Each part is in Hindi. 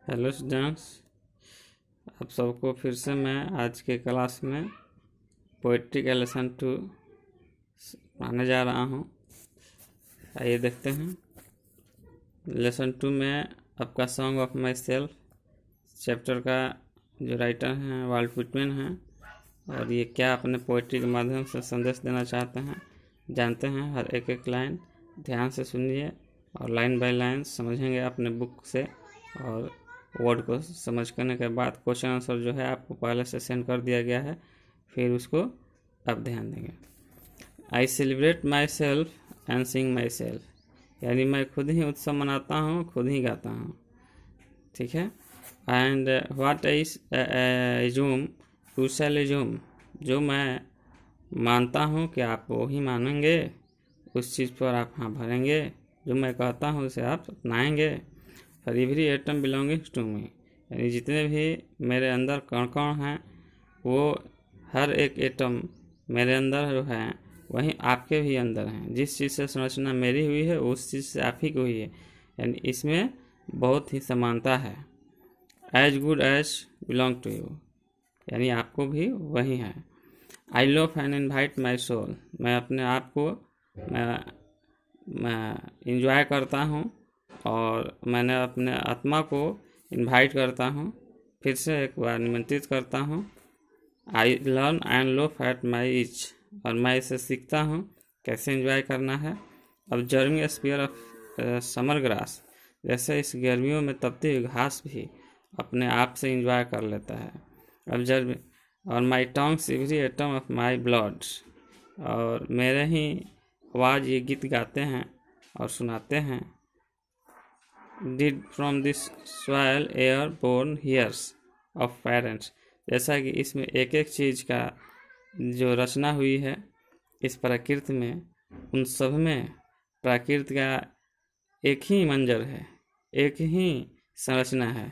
हेलो स्टूडेंट्स, आप सबको फिर से मैं आज के क्लास में पोइट्री का लेसन 2 पढ़ाने जा रहा हूँ। आइए देखते हैं। लेसन 2 में आपका song of my self chapter का जो राइटर हैं वाल्ट व्हिटमैन हैं, और ये क्या अपने पोइट्री के माध्यम से संदेश देना चाहते हैं जानते हैं। हर एक एक लाइन ध्यान से सुनिए और लाइन बाय लाइन समझेंगे अपने बुक से, और वर्ड को समझ करने के बाद क्वेश्चन आंसर जो है आपको पहले से सेंड कर दिया गया है, फिर उसको आप ध्यान देंगे। I celebrate my self and Singh my self, यानी मैं खुद ही उत्सव मनाता हूँ, खुद ही गाता हूँ। ठीक है। And what I assume you shall assume, जो मैं मानता हूँ कि आप वो ही मानेंगे, उस चीज़ पर आप हाँ भरेंगे। जो मैं कहता हूँ उसे आप अपनाएंगे। For every atom belonging to me, यानी जितने भी मेरे अंदर कण कण हैं, वो हर एक एटम मेरे अंदर जो है वहीं आपके भी अंदर हैं। जिस चीज़ से संरचना मेरी हुई है उस चीज़ से आप ही को हुई है, यानी इसमें बहुत ही समानता है। As good as belong to you, यानी आपको भी वही है। I love and invite my soul, मैं अपने आप को मैं इंजॉय करता हूँ और मैंने अपने आत्मा को इनवाइट करता हूँ, फिर से एक बार निमंत्रित करता हूँ। I learn and love at my ease, और मैं इसे सीखता हूँ कैसे एंजॉय करना है। Observing spear of summer grass, जैसे इस गर्मियों में तपती हुई घास भी अपने आप से एंजॉय कर लेता है। ऑब्जर्विंग और my tongues every atom of my blood, और मेरे ही आवाज़ ये गीत गाते हैं और सुनाते हैं। Did from this soil air born here's of parents, जैसा कि इसमें एक एक चीज़ का जो रचना हुई है इस प्रकृति में, उन सब में प्रकृति का एक ही मंजर है, एक ही संरचना है।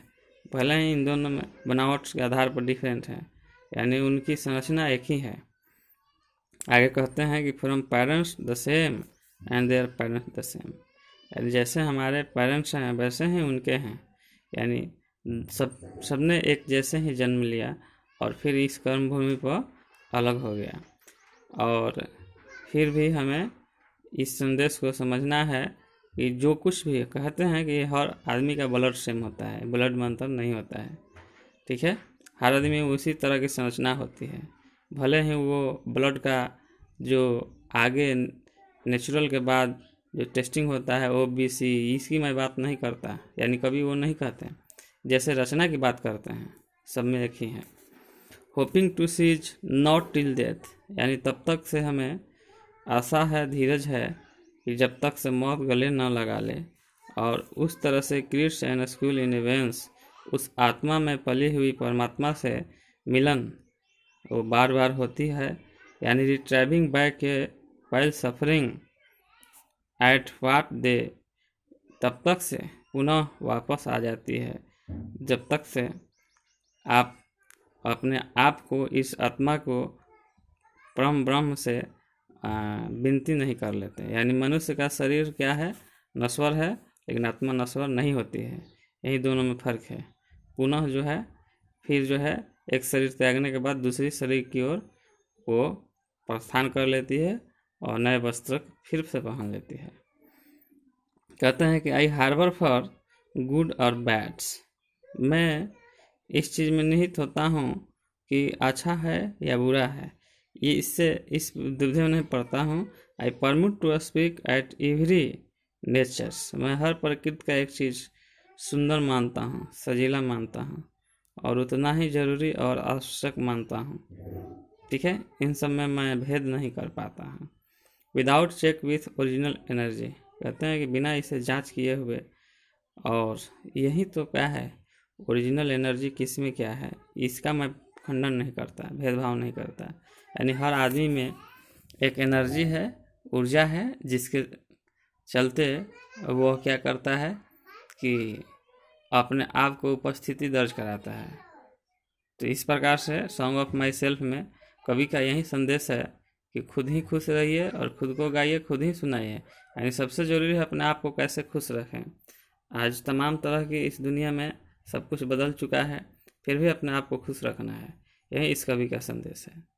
भले ही इन दोनों में बनावट के आधार पर डिफरेंट है, यानी उनकी संरचना एक ही है। आगे कहते हैं कि from parents the same and their parents the same, यानी जैसे हमारे पेरेंट्स हैं वैसे ही उनके हैं, यानी सबने एक जैसे ही जन्म लिया और फिर इस कर्म भूमि पर अलग हो गया। और फिर भी हमें इस संदेश को समझना है कि जो कुछ भी कहते हैं कि हर आदमी का ब्लड सेम होता है, ब्लड में अंतर नहीं होता है। ठीक है। हर आदमी में उसी तरह की संरचना होती है, भले ही वो ब्लड का जो आगे नेचुरल के बाद जो टेस्टिंग होता है OBC, इसकी मैं बात नहीं करता, यानी कभी वो नहीं कहते। जैसे रचना की बात करते हैं, सब में एक ही है। Hoping to cease not till death, यानी तब तक से हमें आशा है, धीरज है कि जब तक से मौत गले न लगा ले। और उस तरह से creates and school in events, उस आत्मा में पली हुई परमात्मा से मिलन वो बार बार होती है, यानी retrieving back while suffering at what they, तब तक से पुनः वापस आ जाती है जब तक से आप अपने आप को, इस आत्मा को परम ब्रह्म से विनती नहीं कर लेते। यानी मनुष्य का शरीर क्या है, नश्वर है, लेकिन आत्मा नश्वर नहीं होती है। यही दोनों में फर्क है। पुनः जो है फिर जो है एक शरीर त्यागने के बाद दूसरी शरीर की ओर वो प्रस्थान कर लेती है और नए वस्त्र फिर से पहन लेती है। कहते हैं कि आई हार्बर फॉर गुड और बैड्स, मैं इस चीज़ में निहित होता हूँ कि अच्छा है या बुरा है, ये इससे इस दुविधा में नहीं पड़ता हूँ। I permit to speak at every natures, मैं हर प्रकृति का एक चीज़ सुंदर मानता हूँ, सजीला मानता हूँ, और उतना ही जरूरी और आवश्यक मानता हूँ। ठीक है। इन सब में मैं भेद नहीं कर पाता हूँ। Without check with original energy, कहते हैं कि बिना इसे जांच किए हुए, और यही तो क्या है ओरिजिनल एनर्जी, किस में क्या है, इसका मैं खंडन नहीं करता, भेदभाव नहीं करता। यानी हर आदमी में एक एनर्जी है, ऊर्जा है, जिसके चलते वो क्या करता है कि अपने आप को उपस्थिति दर्ज कराता है। तो इस प्रकार से सॉन्ग ऑफ माई सेल्फ में कवि का यही संदेश है कि खुद ही खुश रहिए और खुद को गाइए, खुद ही सुनाइए। यानी सबसे ज़रूरी है अपने आप को कैसे खुश रखें। आज तमाम तरह की इस दुनिया में सब कुछ बदल चुका है, फिर भी अपने आप को खुश रखना है। यही इस कवि का संदेश है।